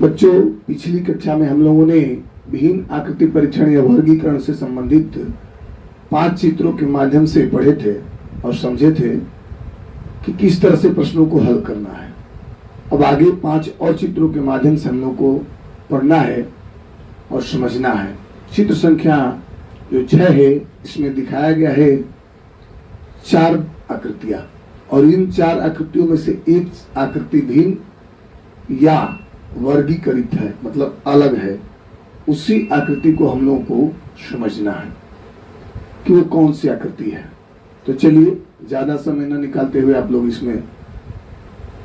बच्चों, पिछली कक्षा में हम लोगों ने भिन्न आकृति परीक्षण या वर्गीकरण से संबंधित 5 चित्रों के माध्यम से पढ़े थे और समझे थे कि किस तरह से प्रश्नों को हल करना है। अब आगे 5 और चित्रों के माध्यम से हम लोग को पढ़ना है और समझना है। चित्र संख्या जो 6 है, इसमें दिखाया गया है 4 आकृतियां और इन 4 आकृतियों में से एक आकृति भिन्न या वर्गीकृत है, मतलब अलग है। उसी आकृति को हम लोगों को समझना है कि वो कौन सी आकृति है। तो चलिए, ज्यादा समय न निकालते हुए आप लोग इसमें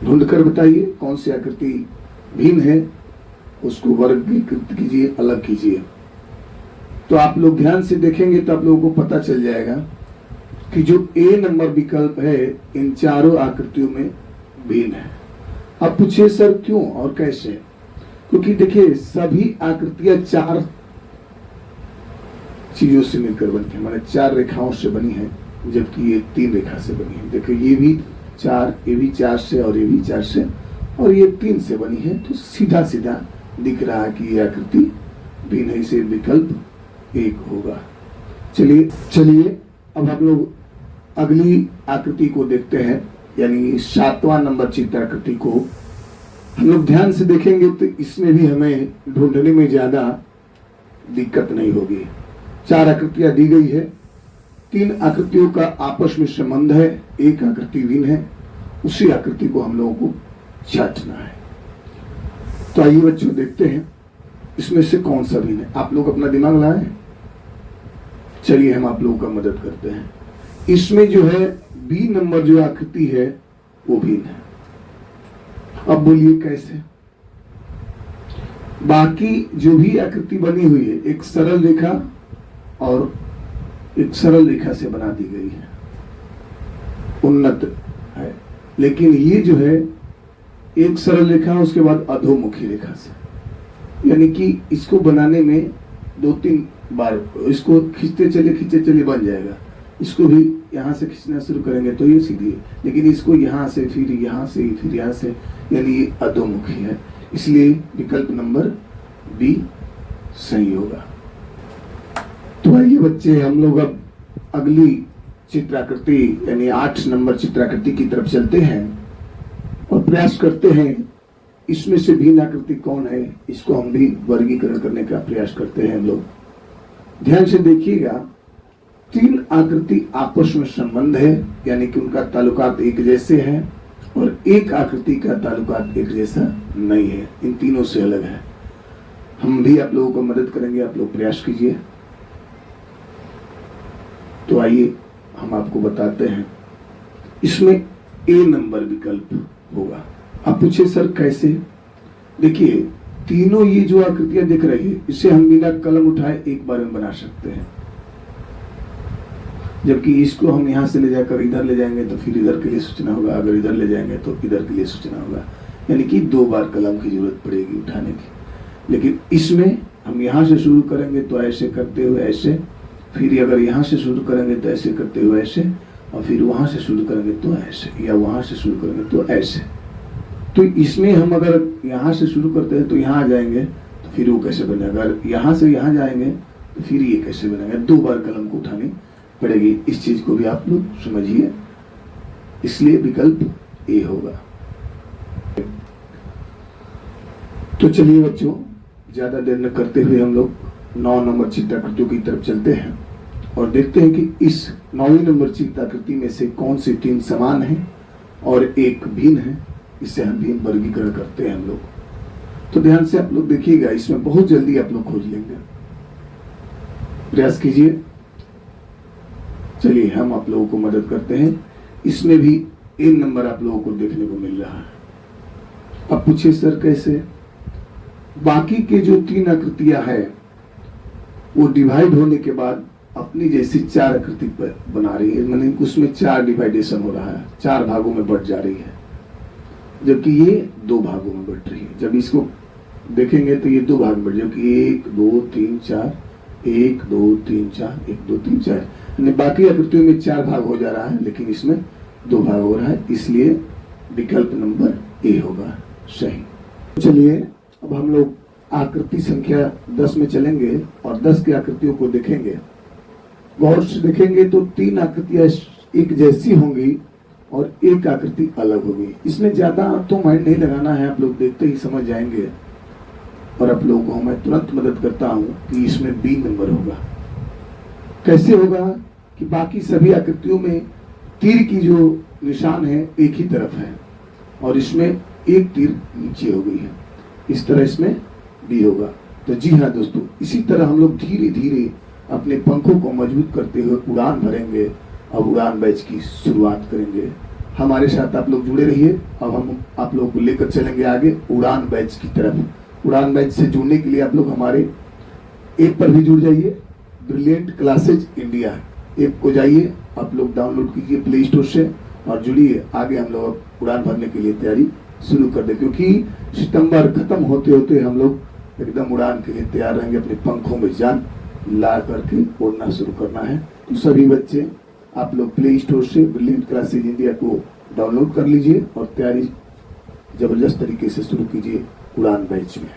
ढूंढ कर बताइए कौन सी आकृति भिन्न है, उसको वर्गीकृत कीजिए, अलग कीजिए। तो आप लोग ध्यान से देखेंगे तो आप लोगों को पता चल जाएगा कि जो ए नंबर विकल्प है इन चारों आकृतियों में भिन्न है। अब पूछिए सर क्यों और कैसे? क्योंकि देखिए, सभी आकृतियां 4 चीजों से मिलकर बनती है, माने 4 रेखाओं से बनी है, जबकि ये 3 रेखा से बनी है। देखिए, ये भी 4, ये भी 4 से और ये भी 4 से और ये 3 से बनी है। तो सीधा सीधा दिख रहा है कि ये आकृति भिन्न है, इसे विकल्प 1 होगा। चलिए अब हम लोग अगली आकृति को देखते हैं, यानी 7वां नंबर चित्र आकृति को हम लोग ध्यान से देखेंगे तो इसमें भी हमें ढूंढने में ज्यादा दिक्कत नहीं होगी। 4 आकृतियां दी गई है, 3 आकृतियों का आपस में संबंध है, एक आकृति भिन्न है, उसी आकृति को हम लोगों को छांटना है। तो आइए बच्चों देखते हैं इसमें से कौन सा भिन्न है। आप लोग अपना दिमाग लाएं, चलिए हम आप लोगों का मदद करते हैं। इसमें जो है बी नंबर जो आकृति है वो भिन्न है। अब बोलिए कैसे? बाकी जो भी आकृति बनी हुई है एक सरल रेखा और एक सरल रेखा से बना दी गई है, उन्नत है। लेकिन ये जो है एक सरल रेखा, उसके बाद अधोमुखी रेखा से, यानी कि इसको बनाने में 2-3 बार इसको खींचते चलिए बन जाएगा। इसको भी यहाँ से खींचना शुरू करेंगे तो ये सीधी है, लेकिन इसको यहाँ से फिर यहाँ से फिर यहाँ से, यानी ये अधोमुखी है। इसलिए विकल्प नंबर बी सही होगा। तो आइए बच्चे, हम लोग अब अगली चित्राकृति यानी 8 नंबर चित्राकृति की तरफ चलते हैं और प्रयास करते हैं इसमें से भिन्न आकृति कौन है, इसको हम भी वर्गीकरण करने का प्रयास करते हैं। हम लोग ध्यान से देखिएगा, 3 आकृति आपस में संबंध है, यानी कि उनका ताल्लुकात एक जैसे है, और एक आकृति का ताल्लुकात एक जैसा नहीं है, इन तीनों से अलग है। हम भी आप लोगों को मदद करेंगे, आप लोग प्रयास कीजिए। तो आइए हम आपको बताते हैं, इसमें ए नंबर विकल्प होगा। आप पूछे सर कैसे? देखिए, तीनों ये जो आकृतियां दिख रही है, इसे हम बिना कलम उठाए एक बार में बना सकते हैं, जबकि इसको हम यहाँ से ले जाकर इधर ले जाएंगे तो फिर इधर के लिए सोचना होगा, अगर इधर ले जाएंगे तो इधर के लिए सोचना होगा, यानी कि 2 बार कलम की जरूरत पड़ेगी उठाने की। लेकिन इसमें हम यहाँ से शुरू करेंगे तो ऐसे करते हुए ऐसे, फिर अगर यहाँ से शुरू करेंगे तो ऐसे करते हुए ऐसे, और फिर वहां से शुरू करेंगे तो ऐसे, या वहां से शुरू करेंगे तो ऐसे। तो इसमें हम अगर यहाँ से शुरू करते हैं तो यहाँ आ जाएंगे तो फिर वो कैसे बनेगा, अगर यहाँ से यहाँ जाएंगे तो फिर ये कैसे बनेगा। 2 बार कलम को उठानी पड़ेगी। इस चीज को भी आप लोग समझिए, इसलिए विकल्प ए होगा। तो चलिए बच्चों, ज्यादा देर न करते हुए हम लोग 9 नंबर चित्राकृतियों की तरफ चलते हैं और देखते हैं कि इस 9वीं नंबर चित्राकृति में से कौन सी 3 समान है और एक भिन्न है। इससे हम भी वर्गीकरण करते हैं हम लोग। तो ध्यान से आप लोग देखिएगा, इसमें बहुत जल्दी आप लोग खोज लेंगे, प्रयास कीजिए। चलिए हम आप लोगों को मदद करते हैं। इसमें भी ए नंबर आप लोगों को देखने को मिल रहा है। अब पूछिए सर कैसे? बाकी के जो 3 आकृतियां हैं वो डिवाइड होने के बाद अपनी जैसी 4 आकृति पर बना रही है, माने उसमें 4 डिवाइडेशन हो रहा है, 4 भागों में बढ़ जा रही है, जबकि ये 2 भागों में बढ़ रही है। जब इसको देखेंगे तो ये 2 भाग में बढ़, जबकि 1 2 3 4, 1 2 3 4, 1 2 3 4, यानी बाकी आकृतियों में 4 भाग हो जा रहा है, लेकिन इसमें 2 भाग हो रहा है। इसलिए विकल्प नंबर ए होगा सही। चलिए अब हम लोग आकृति संख्या 10 में चलेंगे और 10 की आकृतियों को देखेंगे। गौर से देखेंगे तो 3 आकृतियां एक जैसी होंगी और एक आकृति अलग होगी। इसमें ज्यादा तो माइंड नहीं लगाना है, आप लोग देखते ही समझ जाएंगे। और आप लोगों को मैं तुरंत मदद करता हूं कि इसमें बी नंबर होगा। कैसे होगा कि बाकी सभी आकृतियों में तीर की जो निशान है एक ही तरफ है और इसमें एक तीर नीचे हो गई है, इस तरह इसमें बी होगा। तो जी हाँ दोस्तों, इसी तरह हम लोग धीरे धीरे अपने पंखों को मजबूत करते हुए उड़ान भरेंगे और उड़ान बैच की शुरुआत करेंगे। हमारे साथ आप लोग जुड़े रहिए। अब हम आप लोगों को लेकर चलेंगे आगे उड़ान बैच की तरफ। उड़ान बैच से जुड़ने के लिए आप लोग हमारे ऐप पर भी जुड़ जाइए। ब्रिलियंट क्लासेज इंडिया ऐप को जाइए, आप लोग डाउनलोड कीजिए प्ले स्टोर से और जुड़िए। आगे हम लोग उड़ान भरने के लिए तैयारी शुरू कर दें, क्योंकि सितंबर खत्म होते होते हम लोग एकदम उड़ान के लिए तैयार रहेंगे। अपने पंखों में जान ला करके उड़ना शुरू करना है। तो सभी बच्चे आप लोग प्ले स्टोर से ब्रिलियंट क्लासेज इंडिया को डाउनलोड कर लीजिए और तैयारी जबरदस्त तरीके से शुरू कीजिए उड़ान बैच में।